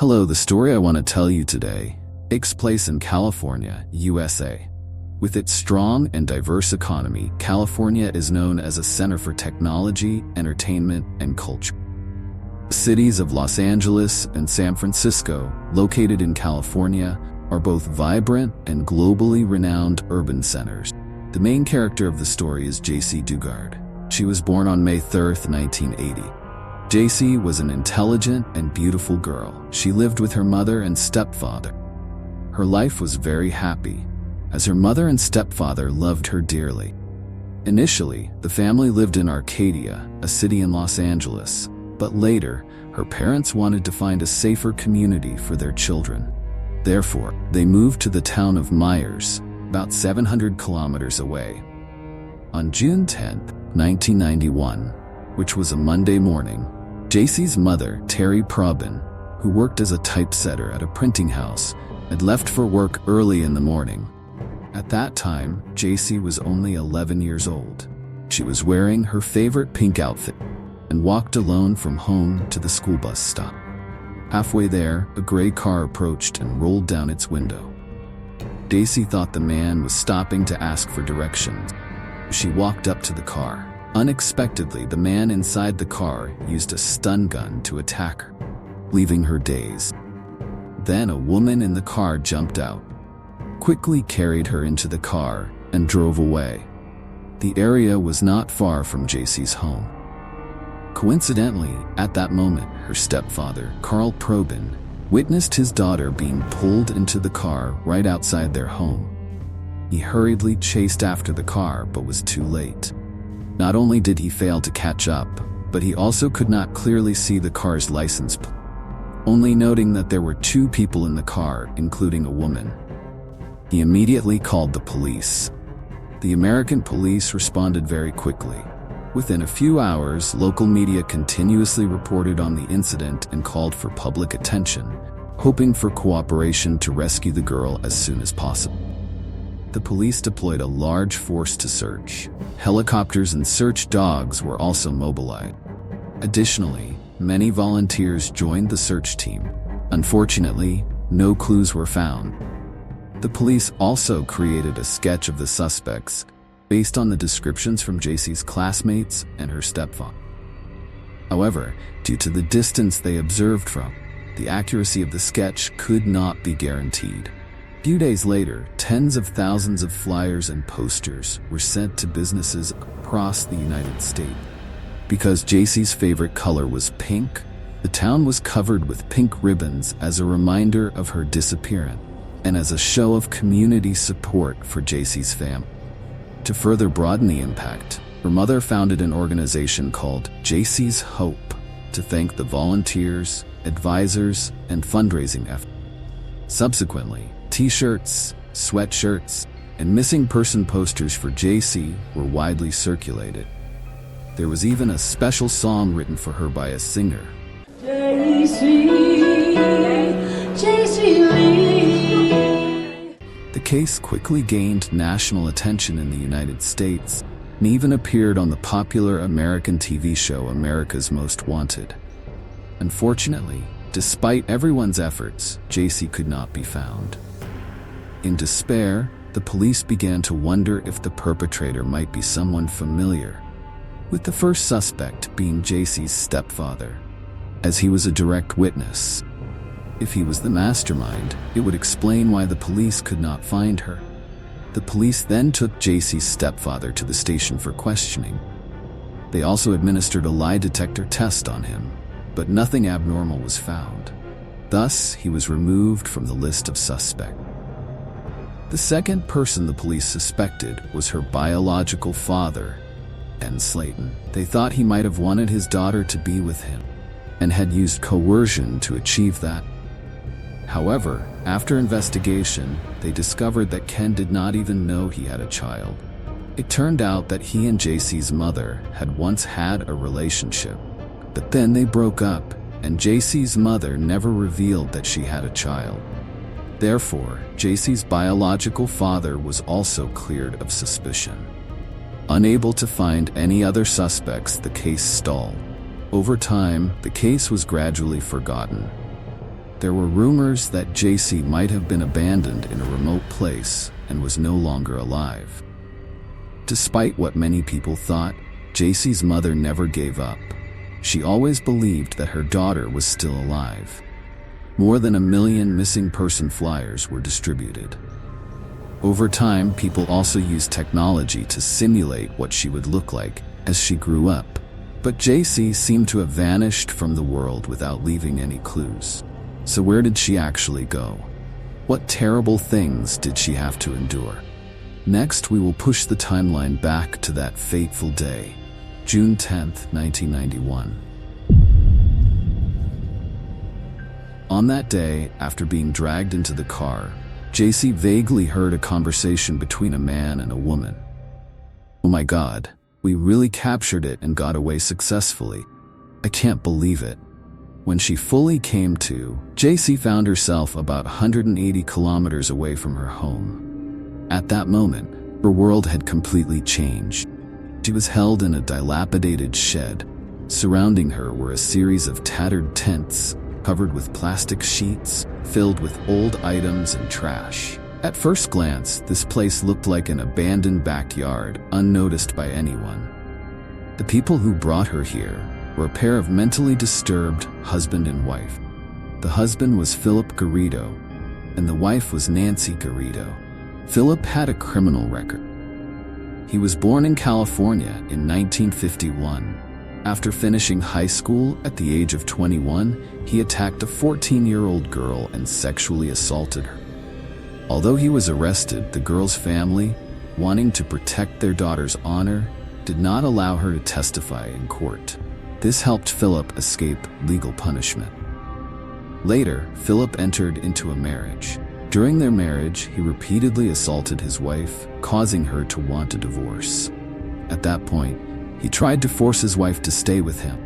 Hello, the story I want to tell you today takes place in California, USA. With its strong and diverse economy, California is known as a center for technology, entertainment, and culture. The cities of Los Angeles and San Francisco, located in California, are both vibrant and globally renowned urban centers. The main character of the story is Jaycee Dugard. She was born on May 3, 1980. Jaycee was an intelligent and beautiful girl. She lived with her mother and stepfather. Her life was very happy, as her mother and stepfather loved her dearly. Initially, the family lived in Arcadia, a city in Los Angeles, but later, her parents wanted to find a safer community for their children. Therefore, they moved to the town of Myers, about 700 kilometers away. On June 10, 1991, which was a Monday morning, Jaycee's mother, Terry Probin, who worked as a typesetter at a printing house, had left for work early in the morning. At that time, Jaycee was only 11 years old. She was wearing her favorite pink outfit and walked alone from home to the school bus stop. Halfway there, a gray car approached and rolled down its window. Jaycee thought the man was stopping to ask for directions. She walked up to the car. Unexpectedly, the man inside the car used a stun gun to attack her, leaving her dazed. Then a woman in the car jumped out, quickly carried her into the car, and drove away. The area was not far from Jaycee's home. Coincidentally, at that moment, her stepfather, Carl Probin, witnessed his daughter being pulled into the car right outside their home. He hurriedly chased after the car but was too late. Not only did he fail to catch up, but he also could not clearly see the car's license plate, only noting that there were two people in the car, including a woman. He immediately called the police. The American police responded very quickly. Within a few hours, local media continuously reported on the incident and called for public attention, hoping for cooperation to rescue the girl as soon as possible. The police deployed a large force to search. Helicopters and search dogs were also mobilized. Additionally, many volunteers joined the search team. Unfortunately, no clues were found. The police also created a sketch of the suspects based on the descriptions from Jaycee's classmates and her stepfather. However, due to the distance they observed from, the accuracy of the sketch could not be guaranteed. A few days later, tens of thousands of flyers and posters were sent to businesses across the United States. Because Jaycee's favorite color was pink, the town was covered with pink ribbons as a reminder of her disappearance and as a show of community support for Jaycee's family. To further broaden the impact, her mother founded an organization called Jaycee's Hope to thank the volunteers, advisors, and fundraising efforts. Subsequently, T-shirts, sweatshirts, and missing person posters for Jaycee were widely circulated. There was even a special song written for her by a singer. Jaycee Lee. The case quickly gained national attention in the United States and even appeared on the popular American TV show America's Most Wanted. Unfortunately, despite everyone's efforts, Jaycee could not be found. In despair, the police began to wonder if the perpetrator might be someone familiar, with the first suspect being Jaycee's stepfather, as he was a direct witness. If he was the mastermind, it would explain why the police could not find her. The police then took Jaycee's stepfather to the station for questioning. They also administered a lie detector test on him, but nothing abnormal was found. Thus, he was removed from the list of suspects. The second person the police suspected was her biological father, Ken Slayton. They thought he might have wanted his daughter to be with him and had used coercion to achieve that. However, after investigation, they discovered that Ken did not even know he had a child. It turned out that he and Jaycee's mother had once had a relationship, but then they broke up, and Jaycee's mother never revealed that she had a child. Therefore, Jaycee's biological father was also cleared of suspicion. Unable to find any other suspects, the case stalled. Over time, the case was gradually forgotten. There were rumors that Jaycee might have been abandoned in a remote place and was no longer alive. Despite what many people thought, Jaycee's mother never gave up. She always believed that her daughter was still alive. More than 1 million missing person flyers were distributed. Over time, people also used technology to simulate what she would look like as she grew up. But Jaycee seemed to have vanished from the world without leaving any clues. So where did she actually go? What terrible things did she have to endure? Next, we will push the timeline back to that fateful day, June 10th, 1991. On that day, after being dragged into the car, Jaycee vaguely heard a conversation between a man and a woman. "Oh my God, we really captured it and got away successfully. I can't believe it." When she fully came to, Jaycee found herself about 180 kilometers away from her home. At that moment, her world had completely changed. She was held in a dilapidated shed. Surrounding her were a series of tattered tents, covered with plastic sheets, filled with old items and trash. At first glance, this place looked like an abandoned backyard, unnoticed by anyone. The people who brought her here were a pair of mentally disturbed husband and wife. The husband was Phillip Garrido, and the wife was Nancy Garrido. Phillip had a criminal record. He was born in California in 1951. After finishing high school at the age of 21, he attacked a 14-year-old girl and sexually assaulted her. Although he was arrested, the girl's family, wanting to protect their daughter's honor, did not allow her to testify in court. This helped Phillip escape legal punishment. Later, Phillip entered into a marriage. During their marriage, he repeatedly assaulted his wife, causing her to want a divorce. At that point, he tried to force his wife to stay with him.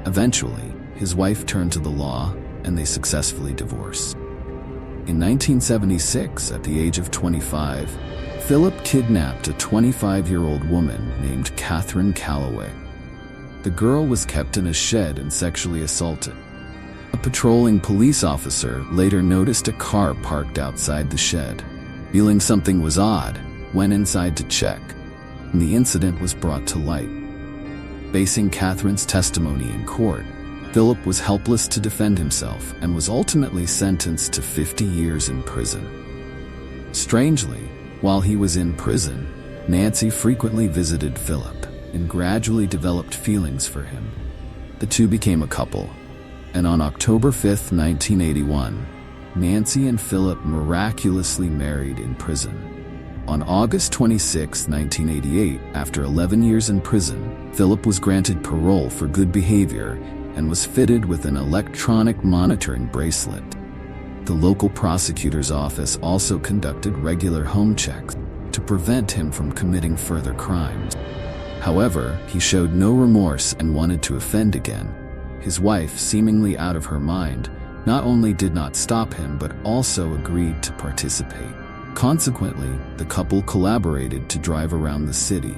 Eventually, his wife turned to the law, and they successfully divorced. In 1976, at the age of 25, Phillip kidnapped a 25-year-old woman named Catherine Calloway. The girl was kept in a shed and sexually assaulted. A patrolling police officer later noticed a car parked outside the shed. Feeling something was odd, went inside to check, and the incident was brought to light. Basing Catherine's testimony in court, Phillip was helpless to defend himself and was ultimately sentenced to 50 years in prison. Strangely, while he was in prison, Nancy frequently visited Phillip and gradually developed feelings for him. The two became a couple, and on October 5, 1981, Nancy and Phillip miraculously married in prison. On August 26, 1988, after 11 years in prison, Phillip was granted parole for good behavior and was fitted with an electronic monitoring bracelet. The local prosecutor's office also conducted regular home checks to prevent him from committing further crimes. However, he showed no remorse and wanted to offend again. His wife, seemingly out of her mind, not only did not stop him but also agreed to participate. Consequently, the couple collaborated to drive around the city.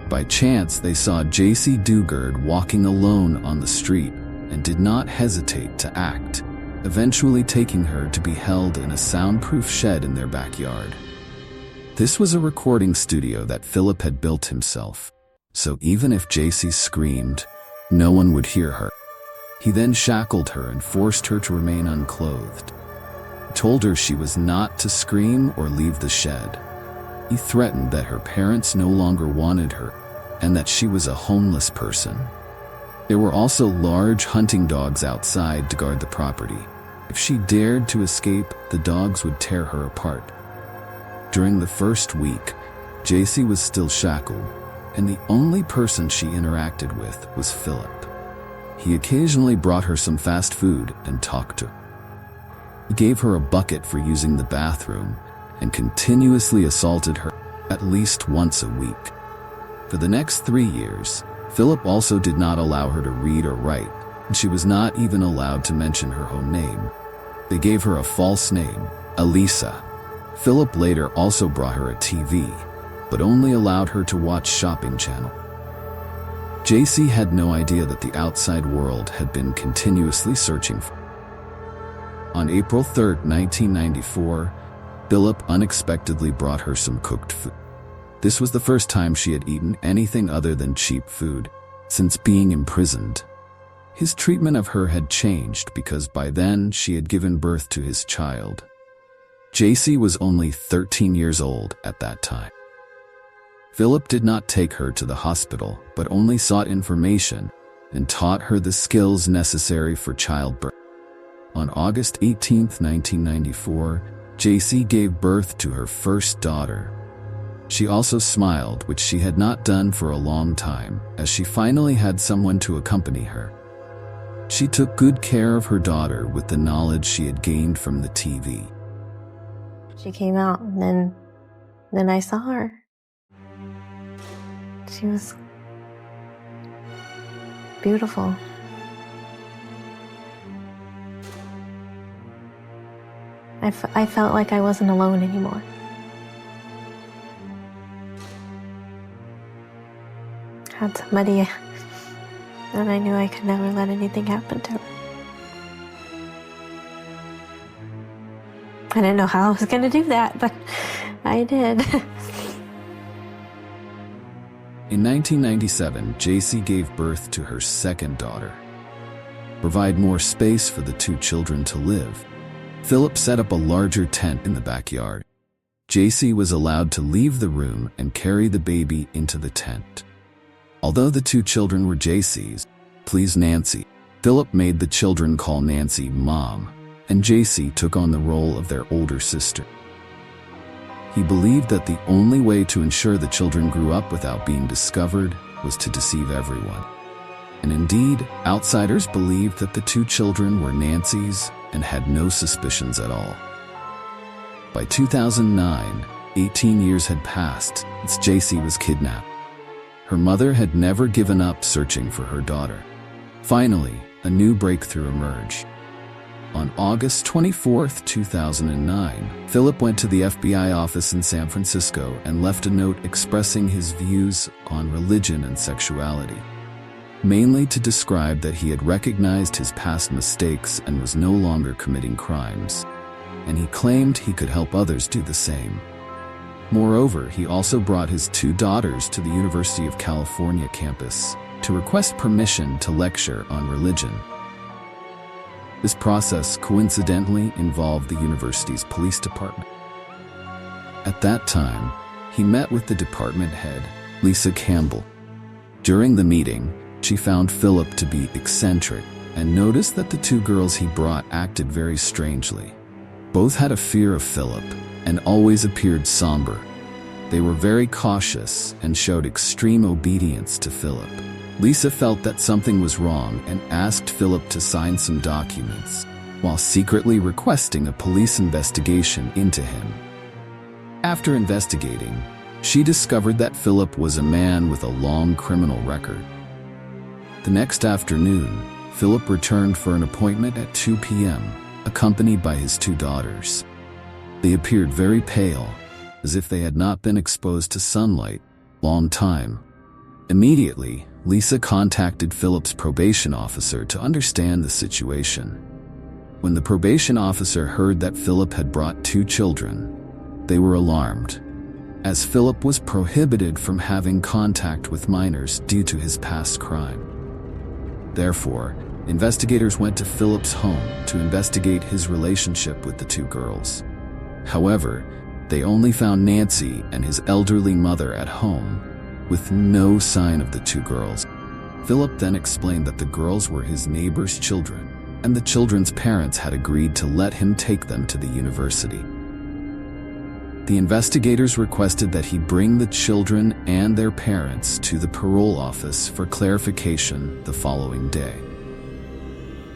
By chance, they saw Jaycee Dugard walking alone on the street and did not hesitate to act, eventually taking her to be held in a soundproof shed in their backyard. This was a recording studio that Phillip had built himself, so even if Jaycee screamed, no one would hear her. He then shackled her and forced her to remain unclothed. He told her she was not to scream or leave the shed. He threatened that her parents no longer wanted her and that she was a homeless person. There were also large hunting dogs outside to guard the property. If she dared to escape, the dogs would tear her apart. During the first week, Jaycee was still shackled, and the only person she interacted with was Phillip. He occasionally brought her some fast food and talked to her. He gave her a bucket for using the bathroom and continuously assaulted her at least once a week. For the next 3 years, Phillip also did not allow her to read or write, and she was not even allowed to mention her own name. They gave her a false name, Elisa. Phillip later also brought her a TV, but only allowed her to watch Shopping Channel. Jaycee had no idea that the outside world had been continuously searching for her. On April 3, 1994, Phillip unexpectedly brought her some cooked food. This was the first time she had eaten anything other than cheap food since being imprisoned. His treatment of her had changed because by then she had given birth to his child. Jaycee was only 13 years old at that time. Phillip did not take her to the hospital, but only sought information and taught her the skills necessary for childbirth. On August 18, 1994, Jaycee gave birth to her first daughter. She also smiled, which she had not done for a long time, as she finally had someone to accompany her. She took good care of her daughter with the knowledge she had gained from the TV. She came out, and then I saw her. She was beautiful. I felt like I wasn't alone anymore. Had somebody that I knew I could never let anything happen to her. I didn't know how I was going to do that, but I did. In 1997, Jaycee gave birth to her second daughter. To provide more space for the two children to live, Phillip set up a larger tent in the backyard. Jaycee was allowed to leave the room and carry the baby into the tent. Although the two children were Jaycee's, please Nancy, Phillip made the children call Nancy Mom, and Jaycee took on the role of their older sister. He believed that the only way to ensure the children grew up without being discovered was to deceive everyone. And indeed, outsiders believed that the two children were Nancy's and had no suspicions at all. By 2009, 18 years had passed since Jaycee was kidnapped. Her mother had never given up searching for her daughter. Finally, a new breakthrough emerged. On August 24, 2009, Phillip went to the FBI office in San Francisco and left a note expressing his views on religion and sexuality, mainly to describe that he had recognized his past mistakes and was no longer committing crimes, and he claimed he could help others do the same. Moreover, he also brought his two daughters to the University of California campus to request permission to lecture on religion. This process coincidentally involved the university's police department. At that time, he met with the department head, Lisa Campbell. During the meeting, she found Phillip to be eccentric and noticed that the two girls he brought acted very strangely. Both had a fear of Phillip and always appeared somber. They were very cautious and showed extreme obedience to Phillip. Lisa felt that something was wrong and asked Phillip to sign some documents, while secretly requesting a police investigation into him. After investigating, she discovered that Phillip was a man with a long criminal record. The next afternoon, Phillip returned for an appointment at 2 p.m., accompanied by his two daughters. They appeared very pale, as if they had not been exposed to sunlight a long time. Immediately, Lisa contacted Phillip's probation officer to understand the situation. When the probation officer heard that Phillip had brought two children, they were alarmed, as Phillip was prohibited from having contact with minors due to his past crime. Therefore, investigators went to Phillip's home to investigate his relationship with the two girls. However, they only found Nancy and his elderly mother at home, with no sign of the two girls. Phillip then explained that the girls were his neighbor's children, and the children's parents had agreed to let him take them to the university. The investigators requested that he bring the children and their parents to the parole office for clarification the following day.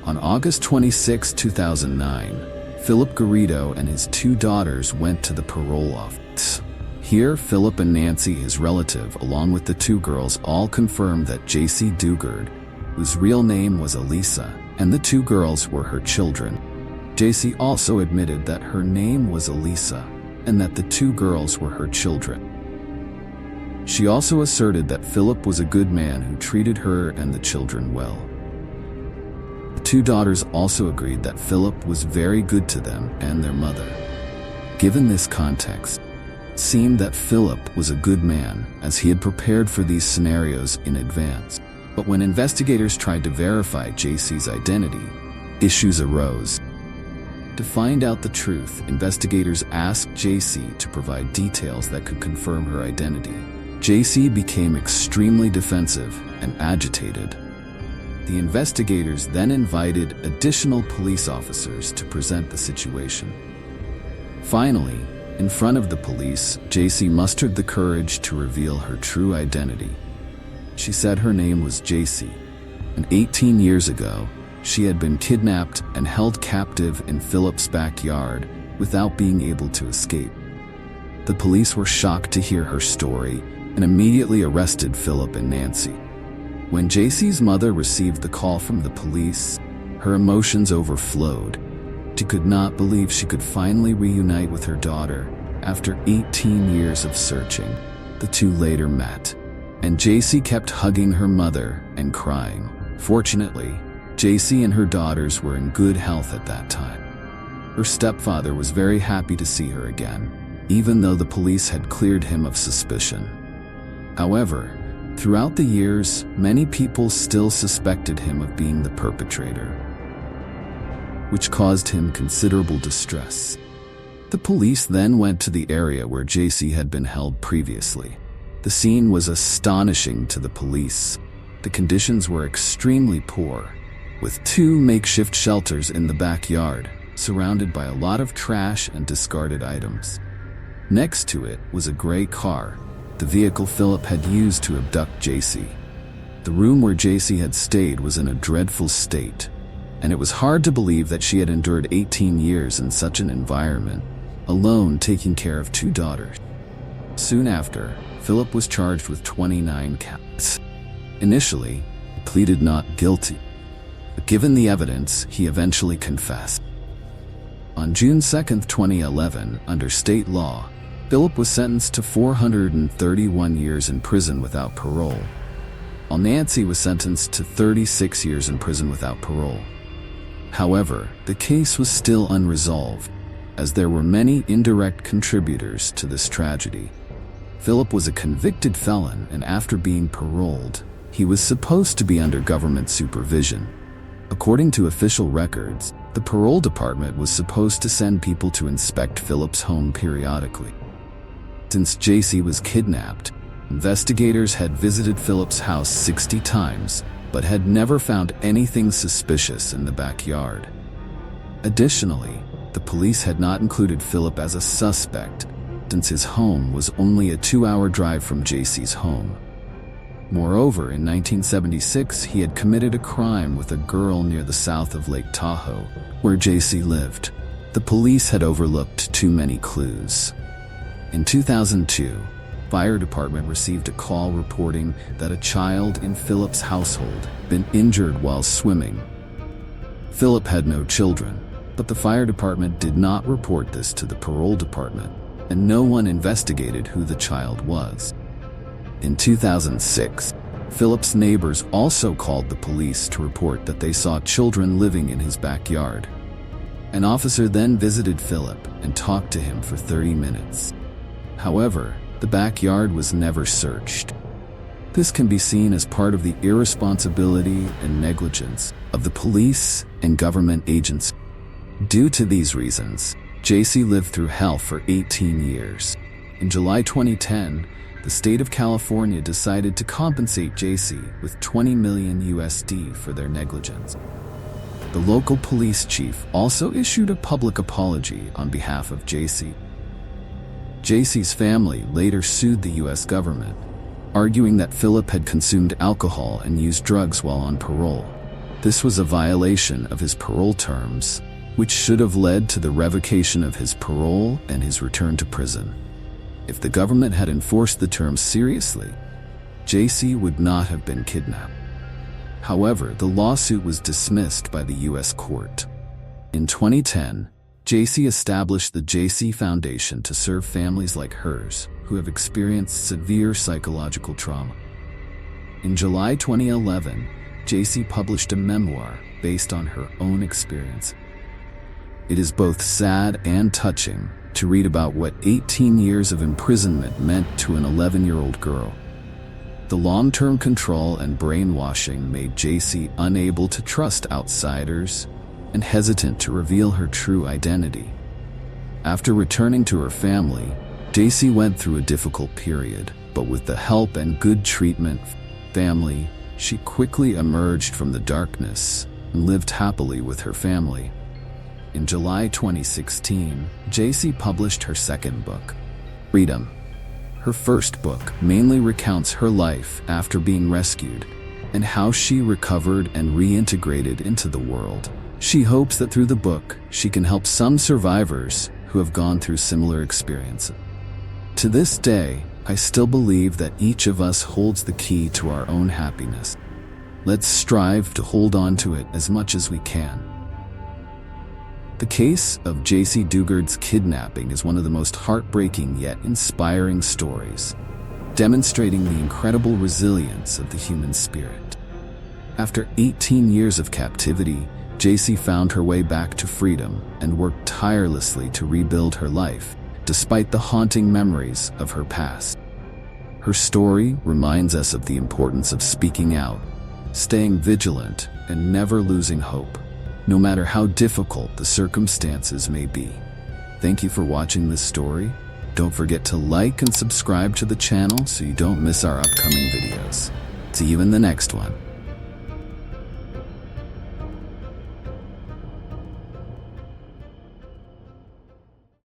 On August 26, 2009, Phillip Garrido and his two daughters went to the parole office. Here, Phillip and Nancy, his relative, along with the two girls, all confirmed that Jaycee Dugard, whose real name was Elisa, and the two girls were her children. Jaycee also admitted that her name was Elisa, and that the two girls were her children. She also asserted that Phillip was a good man who treated her and the children well. two daughters also agreed that Phillip was very good to them and their mother. Given this context, it seemed that Phillip was a good man, as he had prepared for these scenarios in advance. But when investigators tried to verify Jaycee's identity, issues arose. To find out the truth, investigators asked Jaycee to provide details that could confirm her identity. Jaycee became extremely defensive and agitated. The investigators then invited additional police officers to present the situation. Finally, in front of the police, Jaycee mustered the courage to reveal her true identity. She said her name was Jaycee, and 18 years ago, she had been kidnapped and held captive in Phillip's backyard without being able to escape. The police were shocked to hear her story and immediately arrested Phillip and Nancy. When Jaycee's mother received the call from the police, her emotions overflowed. She could not believe she could finally reunite with her daughter after 18 years of searching. The two later met, and Jaycee kept hugging her mother and crying. Fortunately, Jaycee and her daughters were in good health at that time. Her stepfather was very happy to see her again, even though the police had cleared him of suspicion. However, throughout the years, many people still suspected him of being the perpetrator, which caused him considerable distress. The police then went to the area where Jaycee had been held previously. The scene was astonishing to the police. The conditions were extremely poor, with two makeshift shelters in the backyard, surrounded by a lot of trash and discarded items. Next to it was a gray car, the vehicle Phillip had used to abduct Jaycee. The room where Jaycee had stayed was in a dreadful state, and it was hard to believe that she had endured 18 years in such an environment, alone taking care of two daughters. Soon after, Phillip was charged with 29 counts. Initially, he pleaded not guilty, but given the evidence, he eventually confessed. On June 2, 2011, under state law, Phillip was sentenced to 431 years in prison without parole, while Nancy was sentenced to 36 years in prison without parole. However, the case was still unresolved, as there were many indirect contributors to this tragedy. Phillip was a convicted felon, and after being paroled, he was supposed to be under government supervision. According to official records, the parole department was supposed to send people to inspect Phillip's home periodically. Since Jaycee was kidnapped, investigators had visited Phillip's house 60 times, but had never found anything suspicious in the backyard. Additionally, the police had not included Phillip as a suspect, since his home was only a 2-hour drive from Jaycee's home. Moreover, in 1976, he had committed a crime with a girl near the south of Lake Tahoe, where Jaycee lived. The police had overlooked too many clues. In 2002, fire department received a call reporting that a child in Phillip's household had been injured while swimming. Phillip had no children, but the fire department did not report this to the parole department, and no one investigated who the child was. In 2006, Phillip's neighbors also called the police to report that they saw children living in his backyard. An officer then visited Phillip and talked to him for 30 minutes. However, the backyard was never searched. This can be seen as part of the irresponsibility and negligence of the police and government agencies. Due to these reasons, Jaycee lived through hell for 18 years. In July 2010, the state of California decided to compensate Jaycee with $20 million USD for their negligence. The local police chief also issued a public apology on behalf of Jaycee. Jaycee's family later sued the U.S. government, arguing that Phillip had consumed alcohol and used drugs while on parole. This was a violation of his parole terms, which should have led to the revocation of his parole and his return to prison. If the government had enforced the terms seriously, Jaycee would not have been kidnapped. However, the lawsuit was dismissed by the U.S. court. In 2010, Jaycee established the Jaycee Foundation to serve families like hers who have experienced severe psychological trauma. In July 2011, Jaycee published a memoir based on her own experience. It is both sad and touching to read about what 18 years of imprisonment meant to an 11-year-old girl. The long-term control and brainwashing made Jaycee unable to trust outsiders and hesitant to reveal her true identity. After returning to her family, Jaycee went through a difficult period, but with the help and good treatment from family, she quickly emerged from the darkness and lived happily with her family. In July 2016, Jaycee published her second book, Freedom. Her first book mainly recounts her life after being rescued and how she recovered and reintegrated into the world. She hopes that through the book, she can help some survivors who have gone through similar experiences. To this day, I still believe that each of us holds the key to our own happiness. Let's strive to hold on to it as much as we can. The case of Jaycee Dugard's kidnapping is one of the most heartbreaking yet inspiring stories, demonstrating the incredible resilience of the human spirit. After 18 years of captivity, Jaycee found her way back to freedom and worked tirelessly to rebuild her life, despite the haunting memories of her past. Her story reminds us of the importance of speaking out, staying vigilant, and never losing hope, no matter how difficult the circumstances may be. Thank you for watching this story. Don't forget to like and subscribe to the channel so you don't miss our upcoming videos. See you in the next one.